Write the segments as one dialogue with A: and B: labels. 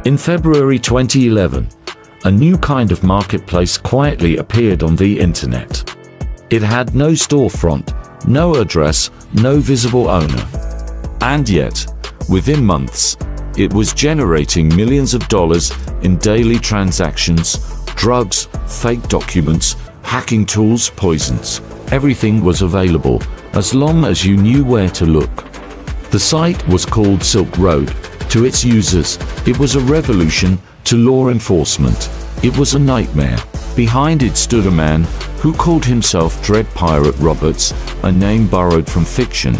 A: In February 2011, a new kind of marketplace quietly appeared on the internet. It had no storefront, no address, no visible owner. And yet, within months, it was generating millions of dollars in daily transactions, drugs, fake documents, hacking tools, poisons. Everything was available, as long as you knew where to look. The site was called Silk Road. To its users, it was a revolution. To law enforcement, it was a nightmare. Behind it stood a man who called himself Dread Pirate Roberts, a name borrowed from fiction,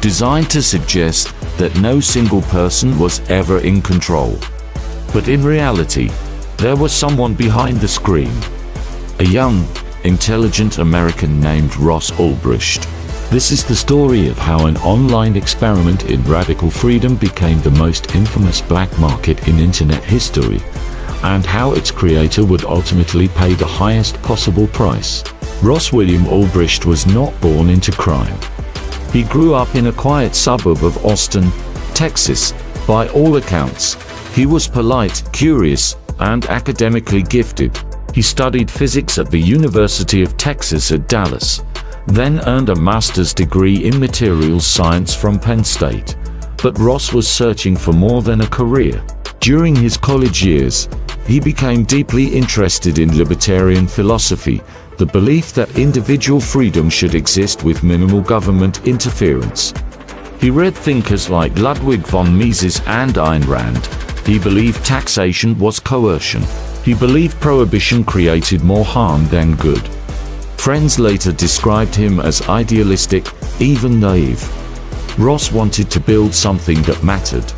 A: designed to suggest that no single person was ever in control. But in reality, there was someone behind the screen. A young, intelligent American named Ross Ulbricht. This is the story of how an online experiment in radical freedom became the most infamous black market in internet history, and how its creator would ultimately pay the highest possible price. Ross William Ulbricht was not born into crime. He grew up in a quiet suburb of Austin, Texas. By all accounts, he was polite, curious, and academically gifted. He studied physics at the University of Texas at Dallas, then earned a master's degree in materials science from Penn State. But Ross was searching for more than a career. During his college years, he became deeply interested in libertarian philosophy, the belief that individual freedom should exist with minimal government interference. He read thinkers like Ludwig von Mises and Ayn Rand. He believed taxation was coercion. He believed prohibition created more harm than good. Friends later described him as idealistic, even naive. Ross wanted to build something that mattered.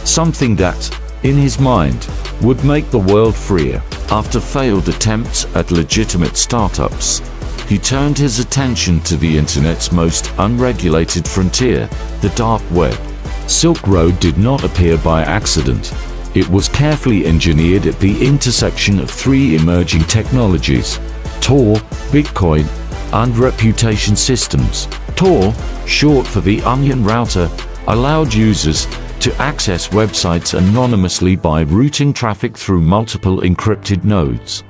A: Something that, in his mind, would make the world freer. After failed attempts at legitimate startups, he turned his attention to the internet's most unregulated frontier, the dark web. Silk Road did not appear by accident. It was carefully engineered at the intersection of three emerging technologies: Tor, Bitcoin, and reputation systems. Tor, short for the Onion Router, allowed users to access websites anonymously by routing traffic through multiple encrypted nodes.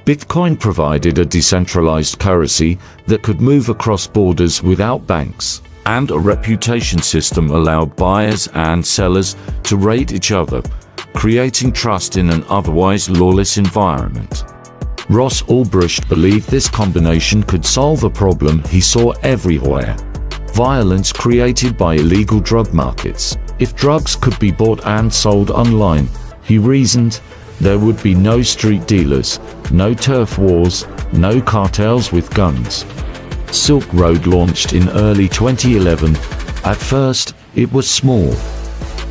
A: Bitcoin provided a decentralized currency that could move across borders without banks, and a reputation system allowed buyers and sellers to rate each other, creating trust in an otherwise lawless environment. Ross Ulbricht believed this combination could solve a problem he saw everywhere: violence created by illegal drug markets. If drugs could be bought and sold online, he reasoned, there would be no street dealers, no turf wars, no cartels with guns. Silk Road launched in early 2011. At first, it was small,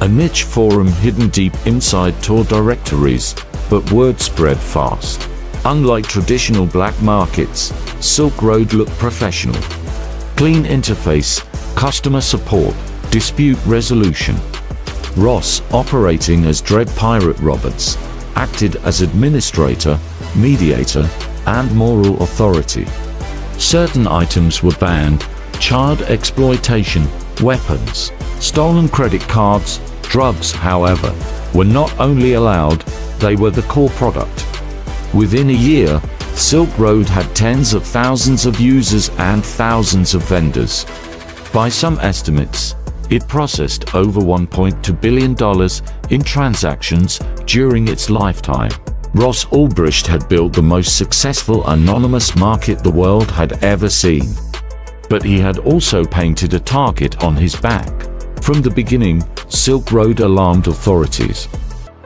A: a niche forum hidden deep inside Tor directories, but word spread fast. Unlike traditional black markets, Silk Road looked professional. Clean interface, customer support, dispute resolution. Ross, operating as Dread Pirate Roberts, acted as administrator, mediator, and moral authority. Certain items were banned: child exploitation, weapons, stolen credit cards. Drugs, however, were not only allowed, they were the core product. Within a year, Silk Road had tens of thousands of users and thousands of vendors. By some estimates, it processed over $1.2 billion in transactions during its lifetime. Ross Ulbricht had built the most successful anonymous market the world had ever seen. But he had also painted a target on his back. From the beginning, Silk Road alarmed authorities.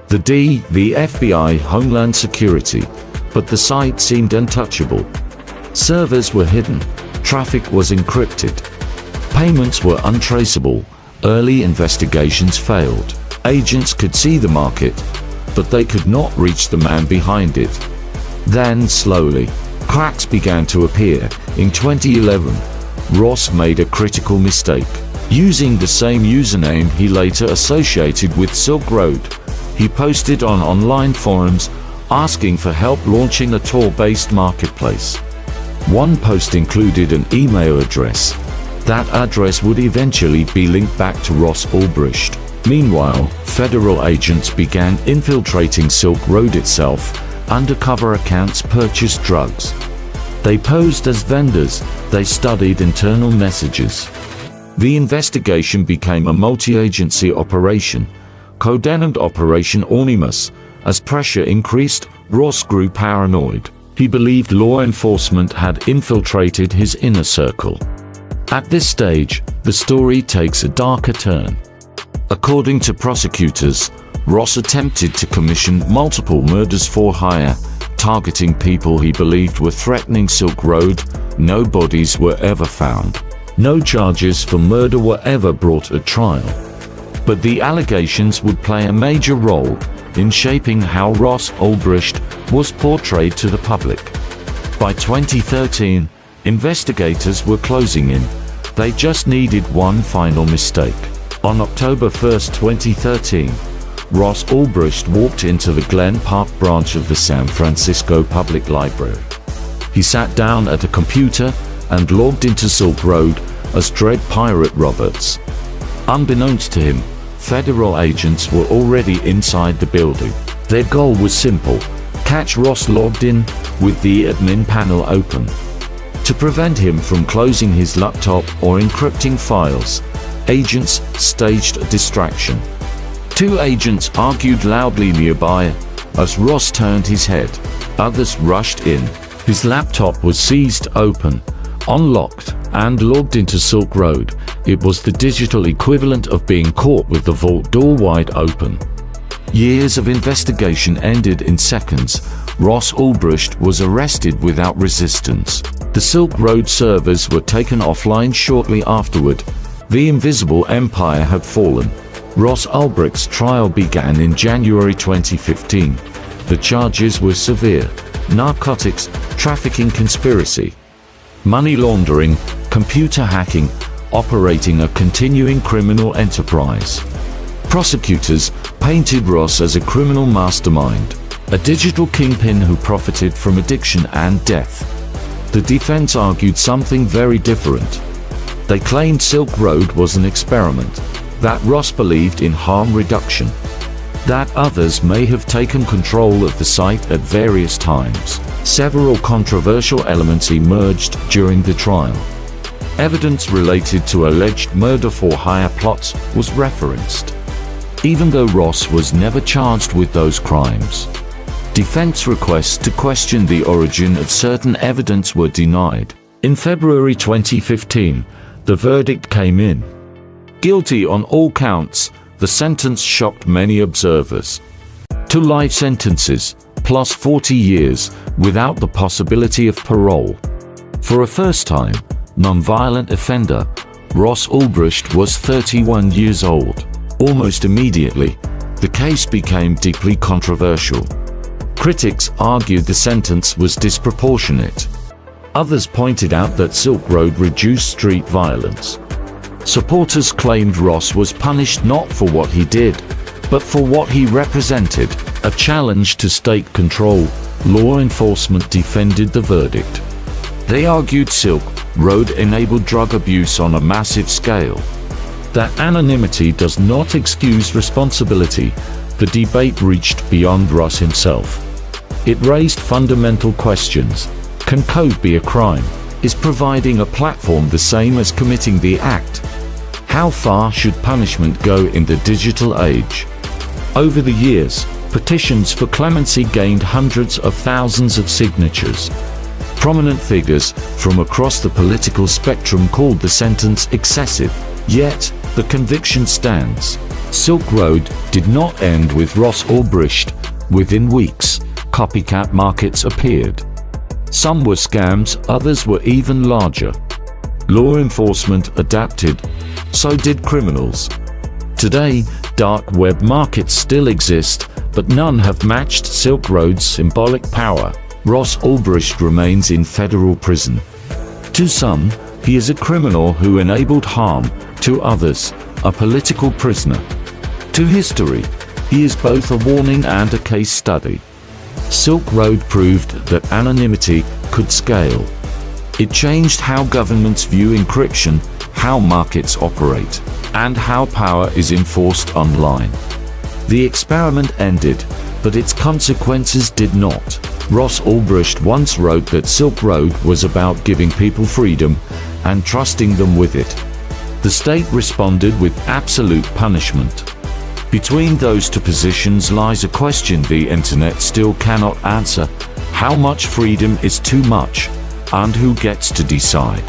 A: The FBI, Homeland Security, but the site seemed untouchable. Servers were hidden, traffic was encrypted, payments were untraceable, early investigations failed. Agents could see the market, but they could not reach the man behind it. Then, slowly, cracks began to appear. In 2011, Ross made a critical mistake. Using the same username he later associated with Silk Road, he posted on online forums asking for help launching a Tor-based marketplace. One post included an email address. That address would eventually be linked back to Ross Ulbricht. Meanwhile, federal agents began infiltrating Silk Road itself. Undercover accounts purchased drugs. They posed as vendors. They studied internal messages. The investigation became a multi-agency operation, codenamed Operation Ornemus. As pressure increased, Ross grew paranoid. He believed law enforcement had infiltrated his inner circle. At this stage, the story takes a darker turn. According to prosecutors, Ross attempted to commission multiple murders for hire, targeting people he believed were threatening Silk Road. No bodies were ever found. No charges for murder were ever brought at trial. But the allegations would play a major role in shaping how Ross Ulbricht was portrayed to the public. By 2013, investigators were closing in. They just needed one final mistake. On October 1, 2013, Ross Ulbricht walked into the Glen Park branch of the San Francisco Public Library. He sat down at a computer and logged into Silk Road as Dread Pirate Roberts. Unbeknownst to him, federal agents were already inside the building. Their goal was simple: catch Ross logged in with the admin panel open. To prevent him from closing his laptop or encrypting files, agents staged a distraction. Two agents argued loudly nearby. As Ross turned his head, others rushed in. His laptop was seized open, unlocked, and logged into Silk Road. It was the digital equivalent of being caught with the vault door wide open. Years of investigation ended in seconds. Ross Ulbricht was arrested without resistance. The Silk Road servers were taken offline shortly afterward. The invisible empire had fallen. Ross Ulbricht's trial began in January 2015. The charges were severe: narcotics, trafficking conspiracy, money laundering, computer hacking, operating a continuing criminal enterprise. Prosecutors painted Ross as a criminal mastermind, a digital kingpin who profited from addiction and death. The defense argued something very different. They claimed Silk Road was an experiment, that Ross believed in harm reduction, that others may have taken control of the site at various times. Several controversial elements emerged during the trial. Evidence related to alleged murder-for-hire plots was referenced, even though Ross was never charged with those crimes. Defense requests to question the origin of certain evidence were denied. In February 2015, the verdict came in. Guilty on all counts. The sentence shocked many observers. 2 life sentences, plus 40 years, without the possibility of parole. For a first-time, non-violent offender, Ross Ulbricht was 31 years old. Almost immediately, the case became deeply controversial. Critics argued the sentence was disproportionate. Others pointed out that Silk Road reduced street violence. Supporters claimed Ross was punished not for what he did, but for what he represented, a challenge to state control. Law enforcement defended the verdict. They argued Silk Road enabled drug abuse on a massive scale. That anonymity does not excuse responsibility. The debate reached beyond Ross himself. It raised fundamental questions. Can code be a crime? Is providing a platform the same as committing the act? How far should punishment go in the digital age? Over the years, petitions for clemency gained hundreds of thousands of signatures. Prominent figures from across the political spectrum called the sentence excessive. Yet, the conviction stands. Silk Road did not end with Ross Ulbricht. Within weeks, copycat markets appeared. Some were scams, others were even larger. Law enforcement adapted. So did criminals. Today, dark web markets still exist, but none have matched Silk Road's symbolic power. Ross Ulbricht remains in federal prison. To some, he is a criminal who enabled harm. To others, a political prisoner. To history, he is both a warning and a case study. Silk Road proved that anonymity could scale. It changed how governments view encryption, how markets operate. and how power is enforced online. The experiment ended, but its consequences did not. Ross Ulbricht once wrote that Silk Road was about giving people freedom and trusting them with it. The state responded with absolute punishment. Between those two positions lies a question the internet still cannot answer: how much freedom is too much, and who gets to decide?